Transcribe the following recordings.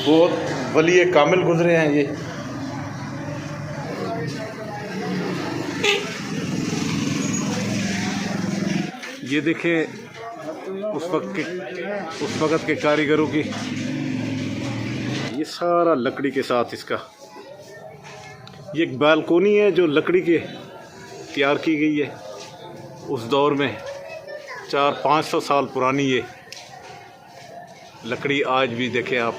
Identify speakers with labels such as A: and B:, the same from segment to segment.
A: बहुत वली कामिल गुजरे हैं ये देखें उस वक्त के कारीगरों की, ये सारा लकड़ी के साथ इसका, ये एक बालकोनी है जो लकड़ी के तैयार की गई है उस दौर में। 400-500 साल पुरानी ये लकड़ी आज भी देखें आप।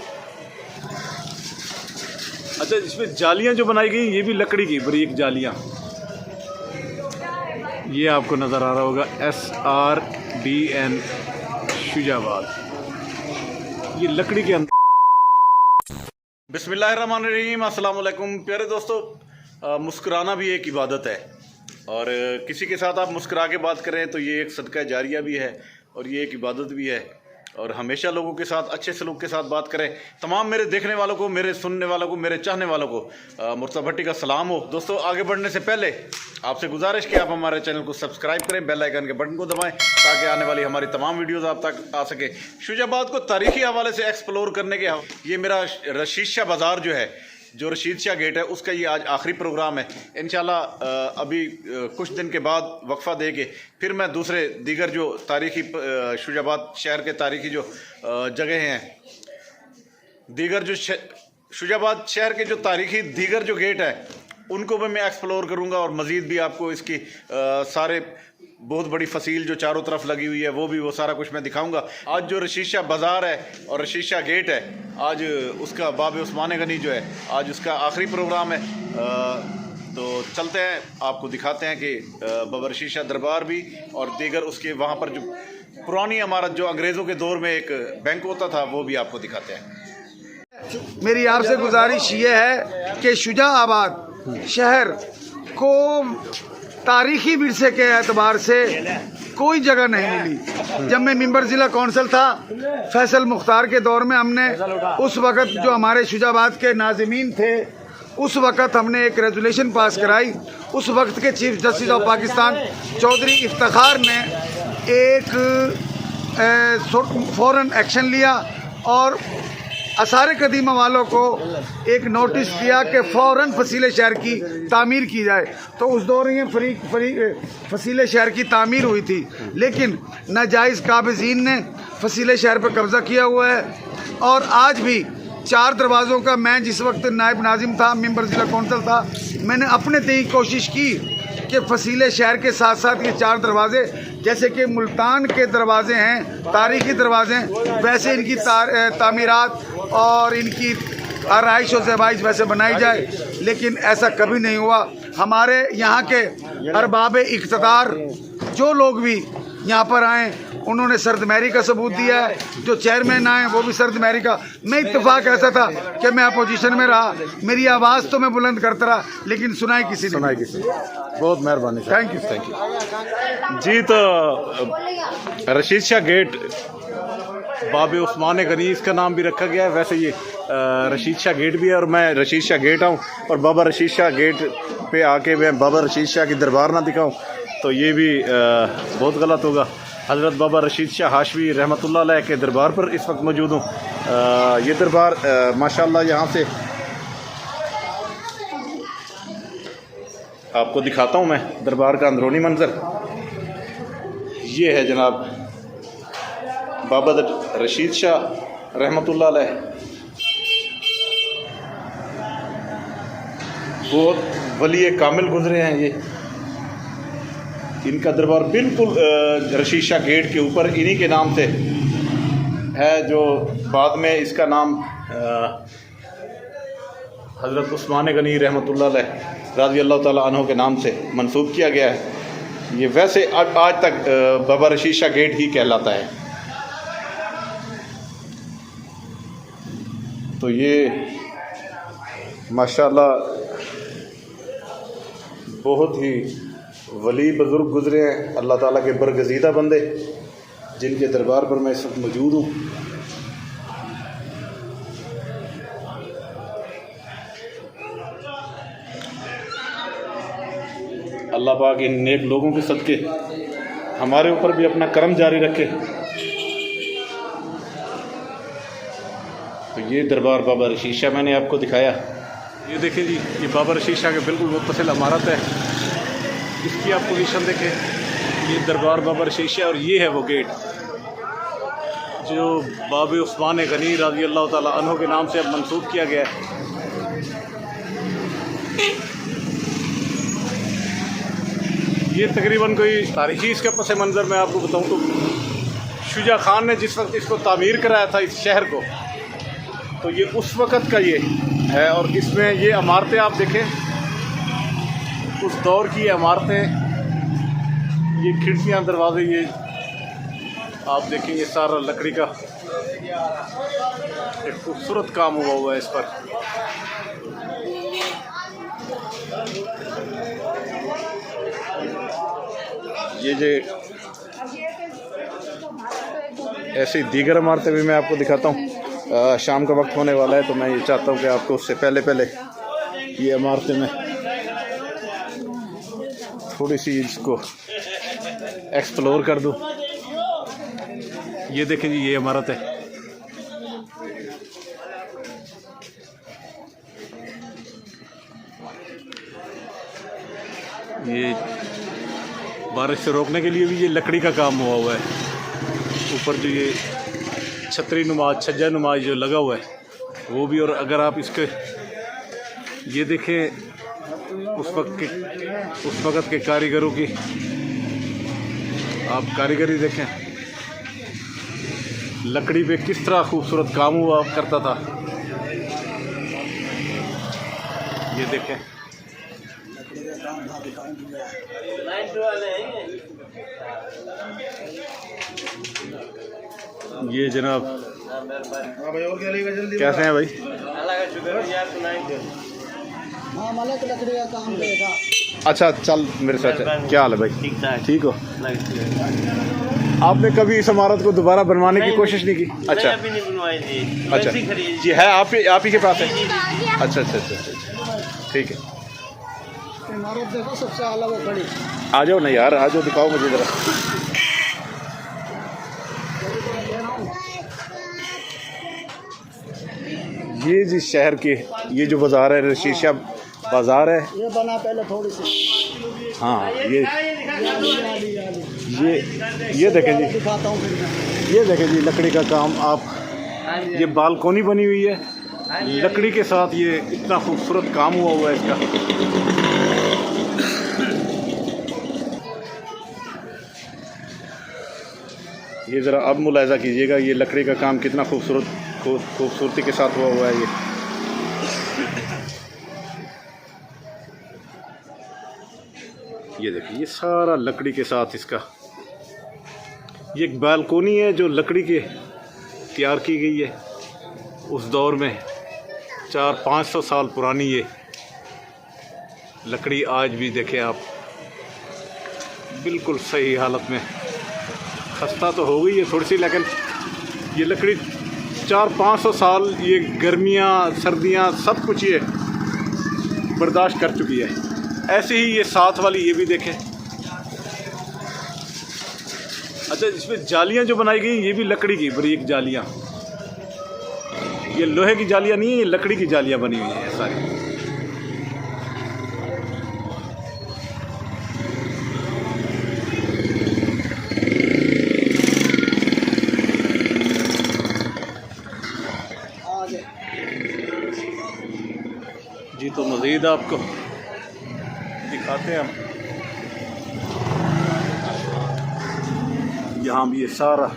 A: अच्छा, इसमें जालियां जो बनाई गई ये भी लकड़ी की बारीक जालियां, ये आपको नज़र आ रहा होगा SRDN शुजाबाद, ये लकड़ी के अंदर। बिस्मिल्लाहिर्रहमानिर्रहीम, अस्सलाम वालेकुम प्यारे दोस्तों। मुस्कुराना भी एक इबादत है और किसी के साथ आप मुस्कुरा के बात करें तो ये एक सदका जारिया भी है और ये एक इबादत भी है। और हमेशा लोगों के साथ अच्छे सलूक के साथ बात करें। तमाम मेरे देखने वालों को, मेरे सुनने वालों को, मेरे चाहने वालों को मुर्तज़ा भट्टी का सलाम हो। दोस्तों, आगे बढ़ने से पहले आपसे गुजारिश कि आप हमारे चैनल को सब्सक्राइब करें, बेल आइकन के बटन को दबाएं ताकि आने वाली हमारी तमाम वीडियोस आप तक आ सके। शुजाबाद को तारीखी हवाले से एक्सप्लोर करने के ये मेरा रशीद शाह बाज़ार जो है, जो रशीद शाह गेट है, उसका ये आज आखिरी प्रोग्राम है। इंशाल्लाह अभी कुछ दिन के बाद वक्फा दे के फिर मैं दूसरे दीगर जो तारीखी शुजाबाद शहर के तारीखी जो जगह हैं, दीगर जो शुजाबाद शहर के जो तारीखी दीगर जो गेट है उनको भी मैं एक्सप्लोर करूंगा और मज़ीद भी आपको इसकी सारे बहुत बड़ी फसील जो चारों तरफ लगी हुई है वो सारा कुछ मैं दिखाऊंगा। आज जो रशीद शाह बाज़ार है और रशीद शाह गेट है, आज उसका बाब उस्मान गनी जो है, आज उसका आखिरी प्रोग्राम है। तो चलते हैं, आपको दिखाते हैं कि बाबा रशीद शाह दरबार भी और दीगर उसके वहाँ पर जो पुरानी इमारत जो अंग्रेज़ों के दौर में एक बैंक होता था वो भी आपको दिखाते हैं।
B: मेरी आपसे गुजारिश ये है कि शुजाबाद शहर को तारीखी विरसे के एतबार से कोई जगह नहीं मिली। जब मैं मेंबर ज़िला कौंसिल था फैसल मुख्तार के दौर में, हमने उस वक़्त जो हमारे शुजाबाद के नाज़िमीन थे उस वक़्त हमने एक रेजोल्यूशन पास कराई। उस वक्त के chief justice of Pakistan Chaudhry Iftikhar ने एक फ़ौरन एक्शन लिया और आसार कदीमा वालों को एक नोटिस दिया कि फ़ौरन फसीले शहर की तामीर की जाए। तो उस दौर में फसीले शहर की तामीर हुई थी, लेकिन नाजायज़ काबिज़ीन ने फसीले शहर पर कब्ज़ा किया हुआ है। और आज भी 4 दरवाज़ों का, मैं जिस वक्त नायब नाजिम था, मेंबर ज़िला कौंसिल था, मैंने अपने तय कोशिश की कि फसीले शहर के साथ साथ ये 4 दरवाज़े, जैसे कि मुल्तान के दरवाज़े हैं तारीख़ी दरवाज़े, वैसे इनकी तामीरात और इनकी आराइश और ज़ेबाइश वैसे बनाई जाए। लेकिन ऐसा कभी नहीं हुआ। हमारे यहाँ के अरबाब इक़्तिदार जो लोग भी यहाँ पर आए उन्होंने सर्दमहरी का सबूत दिया है। जो चेयरमैन आए वो भी सर्दमहरी का। मैं इत्तेफाक ऐसा था कि मैं अपोजिशन में रहा, मेरी आवाज़ तो मैं बुलंद करता रहा लेकिन सुनाई किसी ने।
A: बहुत मेहरबानी,
B: थैंक यू।
A: जी, तो रशीद शाह गेट बाब उस्मान गनी इसका नाम भी रखा गया है। वैसे ये रशीद शाह गेट भी है और मैं रशीद शाह गेट आऊँ और बाबा रशीद शाह गेट पे आके मैं बाबा रशीद शाह की दरबार ना दिखाऊँ तो ये भी बहुत गलत होगा। हज़रत बाबा रशीद शाह हाशवी रहमतुल्लाह अलैह के दरबार पर इस वक्त मौजूद हूँ। ये दरबार माशाल्लाह यहाँ से आपको दिखाता हूँ मैं दरबार का अंदरूनी मंजर। ये है जनाब बाबा रशीद शाह रहमतुल्लाह अलैह, बहुत वली कामिल गुजरे हैं ये। इनका दरबार बिल्कुल रशीद शाह गेट के ऊपर इन्हीं के नाम से है, जो बाद में इसका नाम हज़रत उस्मान गनी रहमतुल्लाह अलैह रज़ी अल्लाह ताला अन्हु के नाम से मंसूब किया गया है। ये वैसे आज तक बाबा रशीद शाह गेट ही कहलाता है। तो ये माशाल्लाह बहुत ही वली बुज़ुर्ग गुज़रे हैं, अल्लाह ताला के बरगज़ीदा बंदे, जिनके दरबार पर मैं इस वक्त मौजूद हूँ। अल्लाह पाक इन नेक लोगों के सदके हमारे ऊपर भी अपना करम जारी रखे। तो ये दरबार बाबा रशीद शाह मैंने आपको दिखाया। ये देखें जी, ये बाबा रशीद शाह के बिल्कुल मुत्तसिल इमारत है। इसकी आप पोजीशन देखें, ये दरबार बाबा रशीद शाह, और ये है वो गेट जो बाबे उस्मान गनी रज़ी अल्लाह ताला अन्हु के नाम से अब मंसूब किया गया है। ये तकरीबन कोई तारीखी इसके पस मंज़र में आपको बताऊं तो शुजा खान ने जिस वक्त इसको तामीर कराया था इस शहर को, तो ये उस वक़्त का ये है। और इसमें ये इमारतें आप देखें, उस दौर की इमारतें, ये खिड़कियां दरवाजे, ये आप देखें, ये सारा लकड़ी का एक खूबसूरत काम हुआ है इस पर। ये जो ऐसी दीगर इमारतें भी मैं आपको दिखाता हूँ। शाम का वक्त होने वाला है तो मैं ये चाहता हूँ कि आपको उससे पहले ये इमारतें में थोड़ी सी इसको एक्सप्लोर कर दूँ। ये देखें जी, ये इमारत है। ये बारिश से रोकने के लिए भी ये लकड़ी का काम हुआ है। ऊपर जो ये छतरी नुमा, छज्जा नुमा जो लगा हुआ है वो भी। और अगर आप इसके ये देखें, उस वक्त के कारीगरों की आप कारीगरी देखें, लकड़ी पे किस तरह खूबसूरत काम हुआ करता था। ये देखें, ये जनाब कैसे हैं भाई?
C: लकड़ी का काम करेगा।
A: अच्छा, चल मेरे साथ। क्या हाल है भाई? ठीक हो? आपने कभी इस इमारत को दोबारा बनवाने की कोशिश नहीं की? अच्छा,
C: अभी नहीं बनवाई थी।
A: अच्छा जी, है आप ही के पास है? अच्छा, ठीक है।
C: इमारत देखो सबसे आला वो खड़ी।
A: आ जाओ ना यार, आ जाओ, दिखाओ मुझे ज़रा। ये जी शहर के, ये जो बाज़ार है, रशीद शाह बाज़ार है।
C: ये बना पहले थोड़ी सी।
A: हाँ, ये देखें जी,
C: दिखाता हूँ फिर।
A: ये देखें जी, लकड़ी का काम। आप ये बालकोनी बनी हुई है लकड़ी के साथ, ये इतना खूबसूरत काम हुआ है इसका। ये ज़रा अब मुलाहिज़ा कीजिएगा, ये लकड़ी का काम कितना खूबसूरती के साथ हुआ है। ये देखिए, ये सारा लकड़ी के साथ इसका। ये एक बालकोनी है जो लकड़ी के तैयार की गई है उस दौर में। 400-500 साल पुरानी ये लकड़ी आज भी देखें आप, बिल्कुल सही हालत में। खस्ता तो हो गई है थोड़ी सी, लेकिन ये लकड़ी 400-500 साल ये गर्मियाँ सर्दियाँ सब कुछ ये बर्दाश्त कर चुकी है। ऐसे ही ये साथ वाली ये भी देखें। अच्छा, इसमें जालियाँ जो बनाई गई ये भी लकड़ी की बारीक जालियाँ, ये लोहे की जालियाँ नहीं है, ये लकड़ी की जालियाँ बनी हुई हैं सारी। जी, तो मज़ीद आपको दिखाते हैं हम। यहाँ भी ये सारा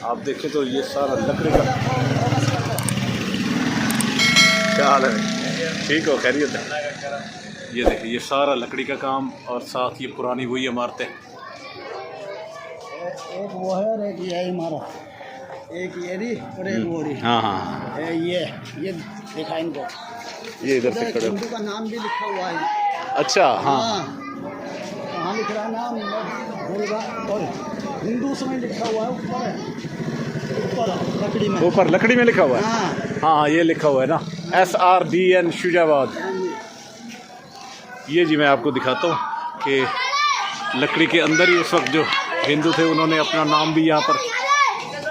A: आप देखें तो ये सारा लकड़ी का। क्या हाल है? ठीक हो? खैरियत है? ये देखिए, ये सारा लकड़ी का काम और साथ ये पुरानी वही इमारतें।
C: एक वो है और एक ये इमारत, एक ये रही और एक वो रही।
A: हाँ,
C: ये दिखा इनको।
A: ये इधर से खड़े।
C: हिंदू का नाम भी लिखा हुआ है।
A: अच्छा, हाँ,
C: कहाँ लिख रहा है नाम? और हिंदू में लिखा हुआ है ऊपर लकड़ी में।
A: ऊपर लकड़ी में लिखा हुआ है। हाँ, ये लिखा हुआ है ना, SRDN शुजाबाद। ये जी मैं आपको दिखाता हूँ कि लकड़ी के अंदर ही उस वक्त जो हिंदू थे उन्होंने अपना नाम भी यहाँ पर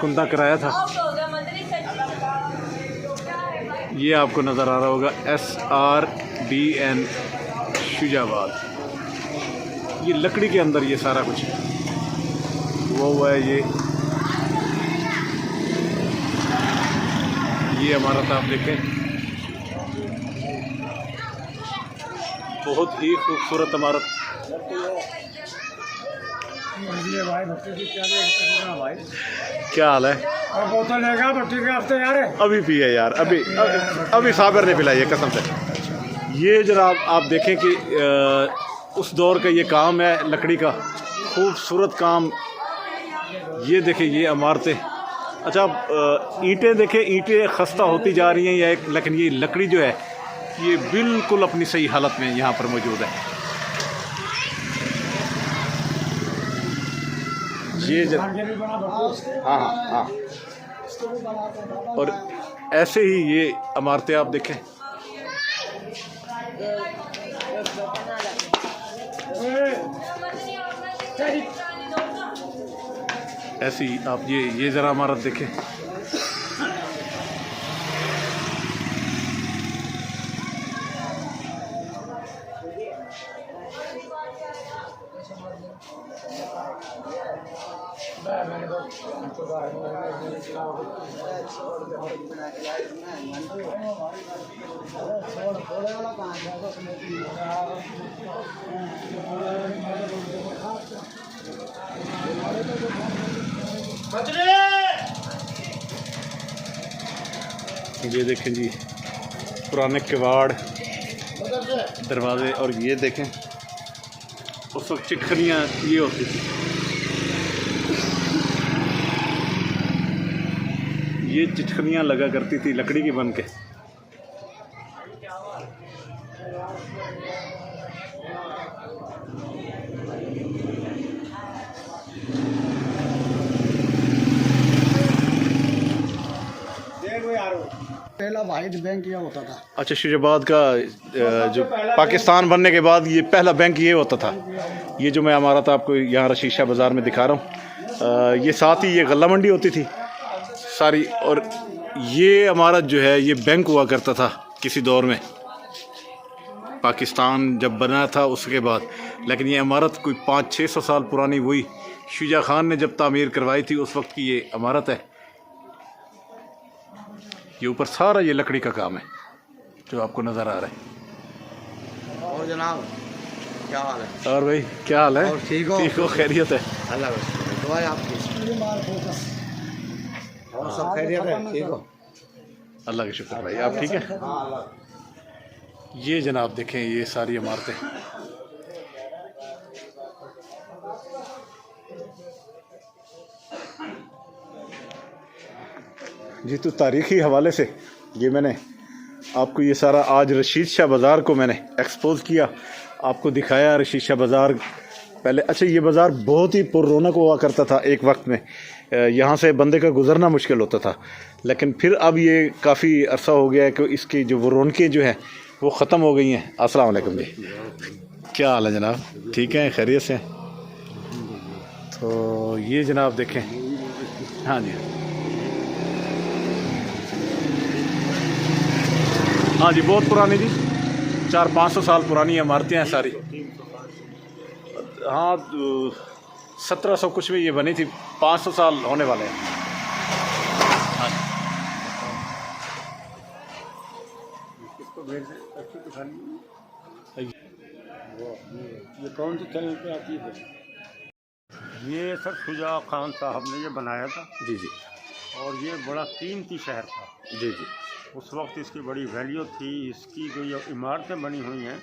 A: कुंदा कराया था। ये आपको नज़र आ रहा होगा SRDN शुजाबाद। ये लकड़ी के अंदर ये सारा कुछ वो हुआ है। ये इमारत आप देखें, बहुत ही खूबसूरत इमारत। क्या हाल है?
C: बोतल लेगा भट्टी के हफ्ते यार।
A: अभी पिए यार, अभी साबर ने पिलाई है कसम से। ये जनाब आप देखें कि उस दौर का ये काम है, लकड़ी का खूबसूरत काम। ये देखें ये इमारतें। अच्छा ईंटें देखें, ईंटें खस्ता होती जा रही हैं या लेकिन ये लकड़ी जो है ये बिल्कुल अपनी सही हालत में यहाँ पर मौजूद है। ये हाँ हाँ हाँ। और ऐसे ही ये इमारतें आप देखें। ऐसी आप ये ज़रा इमारत देखें। ये देखें जी पुराने किवाड़ दरवाजे। और ये देखें उस वक्त चिटखनियाँ ये होती थी, ये चिटखनियाँ लगा करती थी लकड़ी की बन के।
C: पहला वाहिद बैंक यह होता था।
A: अच्छा शुजाबाद का जो पाकिस्तान बनने के बाद ये पहला बैंक ये होता था। ये जो मैं इमारत आपको यहाँ रशीद बाज़ार में दिखा रहा हूँ, ये साथ ही ये गल्ला मंडी होती थी सारी। और ये इमारत जो है ये बैंक हुआ करता था किसी दौर में, पाकिस्तान जब बना था उसके बाद। लेकिन ये इमारत कोई 500-600 साल पुरानी, वही शुजा खान ने जब तामीर करवाई थी उस वक्त की ये इमारत है। ये ऊपर सारा ये लकड़ी का काम है जो आपको नज़र आ रहा है।
C: और जनाब क्या हाल है?
A: और भाई क्या हाल है?
C: और ठीक हो?
A: खैरियत है?
C: अल्लाह का दुआ है आपकी। और सब खैरियत है? ठीक हो?
A: अल्लाह का शुक्र भाई, आप ठीक है? ये जनाब देखें ये सारी इमारतें। जी तो तारीख़ी हवाले से ये मैंने आपको ये सारा आज रशीद शाह बाज़ार को मैंने एक्सपोज़ किया, आपको दिखाया रशीद शाह बाज़ार पहले। अच्छा ये बाज़ार बहुत ही पुररौनक हुआ करता था एक वक्त में, यहाँ से बंदे का गुज़रना मुश्किल होता था। लेकिन फिर अब ये काफ़ी अरसा हो गया है कि इसकी जो वो रौनकें जो हैं वो ख़त्म हो गई हैं। अस्सलाम वालेकुम जी, क्या हाल है जनाब? ठीक है, खैरियत से? तो ये जनाब देखें, हाँ जी हाँ जी बहुत पुरानी जी, 400-500 साल पुरानी इमारतें हैं सारी। हाँ 1700 कुछ में ये बनी थी, 500 साल होने वाले हैं। हाँ
D: ये कौन से चैनल पे आती है? ये सर शुजा खान साहब ने ये बनाया था
A: जी जी।
D: और ये बड़ा कीमती शहर था
A: जी जी।
D: उस वक्त, इसकी बड़ी वैल्यू थी। इसकी जो ये इमारतें बनी हुई हैं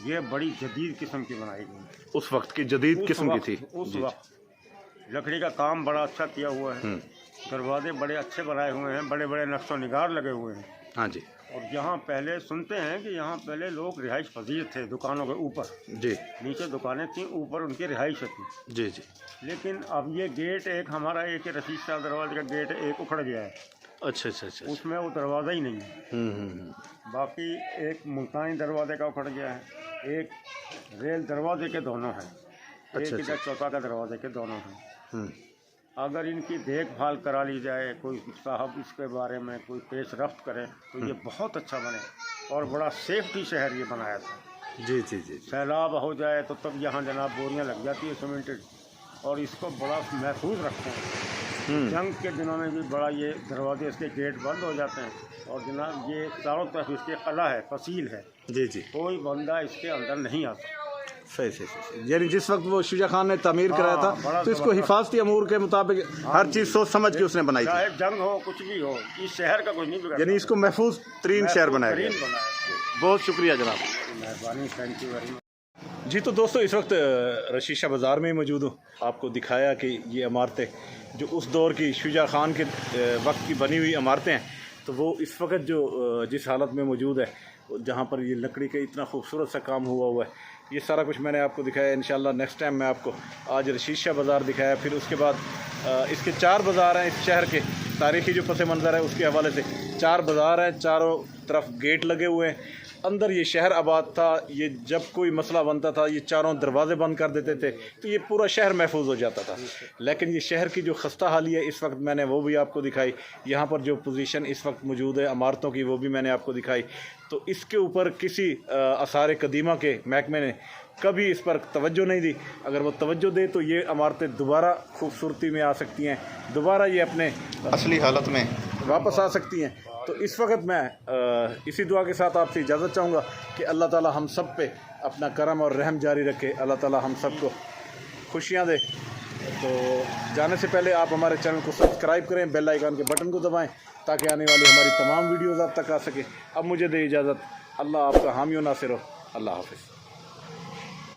D: ये बड़ी जदीद किस्म की बनाई गई।
A: उस वक्त की जदीद किस्म की थी।
D: उस वक्त लकड़ी का काम बड़ा अच्छा किया हुआ है, दरवाजे बड़े अच्छे बनाए हुए हैं, बड़े बड़े नक्शो निगार लगे हुए हैं।
A: हाँ जी।
D: और यहाँ पहले सुनते हैं कि यहाँ पहले लोग रिहाइश पजीर थे, दुकानों के ऊपर
A: जी।
D: नीचे दुकानें थीं, ऊपर उनकी रिहाइश थी।
A: जी जी।
D: लेकिन अब ये गेट एक हमारा एक रशीद शाह दरवाजे का गेट एक उखड़ गया है।
A: अच्छा अच्छा अच्छा।
D: उसमें वो दरवाज़ा ही नहीं है। बाकी एक मुल्तानी दरवाजे का उखड़ गया है, एक रेल दरवाजे के दोनों हैं, एक इधर चौथा का दरवाजे के दोनों हैं। अगर इनकी देखभाल करा ली जाए, कोई साहब इसके बारे में कोई पेश रफ्त करे तो ये बहुत अच्छा बने। और बड़ा सेफ्टी शहर ये बनाया था।
A: जी जी जी।
D: सैलाब हो जाए तो तब यहाँ जनाब बोरियाँ लग जाती है सीमेंटेड, और इसको बड़ा महफूज रखते हैं। जंग के दिनों में भी बड़ा ये दरवाजे इसके गेट बंद हो जाते हैं, और जनाब ये चारों तरफ इसके कला है, फसील है।
A: जी जी।
D: कोई बंदा इसके अंदर नहीं आता।
A: सही सही सही। यानी जिस वक्त वो शुजा खान ने तामीर कराया था
D: बड़ा
A: तो इसको हिफाजती अमूर के मुताबिक हर चीज़ सोच समझ के उसने बनाई थी।
D: चाहे जंग हो कुछ भी हो, इस शहर का कुछ नहीं बिगड़ा।
A: यानी इसको महफूज तरीन शहर बनाया गया। बहुत शुक्रिया जनाब,
D: मेहरबानी, थैंक यू वेरी मच।
A: जी। तो दोस्तों इस वक्त रशीशा बाज़ार में ही मौजूद हूँ। आपको दिखाया कि ये इमारतें जो उस दौर की शुजा खान के वक्त की बनी हुई इमारतें हैं, तो वो इस वक्त जो जिस हालत में मौजूद है, जहाँ पर ये लकड़ी का इतना खूबसूरत सा काम हुआ है, ये सारा कुछ मैंने आपको दिखाया। इंशाल्लाह नेक्स्ट टाइम मैं आपको आज रशीशा बाज़ार दिखाया, फिर उसके बाद इसके 4 बाज़ार हैं इस शहर के। तारीख़ी जो पस मंज़र है उसके हवाले से 4 बाज़ार हैं, चारों तरफ गेट लगे हुए हैं। अंदर ये शहर आबाद था। ये जब कोई मसला बनता था ये चारों दरवाजे बंद कर देते थे तो ये पूरा शहर महफूज हो जाता था। लेकिन ये शहर की जो खस्ता हाली है इस वक्त मैंने वो भी आपको दिखाई। यहाँ पर जो पोजीशन इस वक्त मौजूद है इमारतों की वो भी मैंने आपको दिखाई। तो इसके ऊपर किसी आसार कदीमा के महकमे ने कभी इस पर तवज्जो नहीं दी। अगर वो तवज्जो दे तो ये इमारतें दोबारा खूबसूरती में आ सकती हैं, दोबारा ये अपने असली हालत में वापस आ सकती हैं। तो इस वक्त मैं इसी दुआ के साथ आपसे इजाज़त चाहूँगा कि अल्लाह ताला हम सब पे अपना करम और रहम जारी रखे, अल्लाह ताला हम सब को खुशियाँ दे। तो जाने से पहले आप हमारे चैनल को सब्सक्राइब करें, बेल आइकन के बटन को दबाएं ताकि आने वाली हमारी तमाम वीडियोज़ आप तक आ सके। अब मुझे दे इजाज़त। अल्लाह आपका हामी व नासिर हो। अल्लाह हाफ़िज़।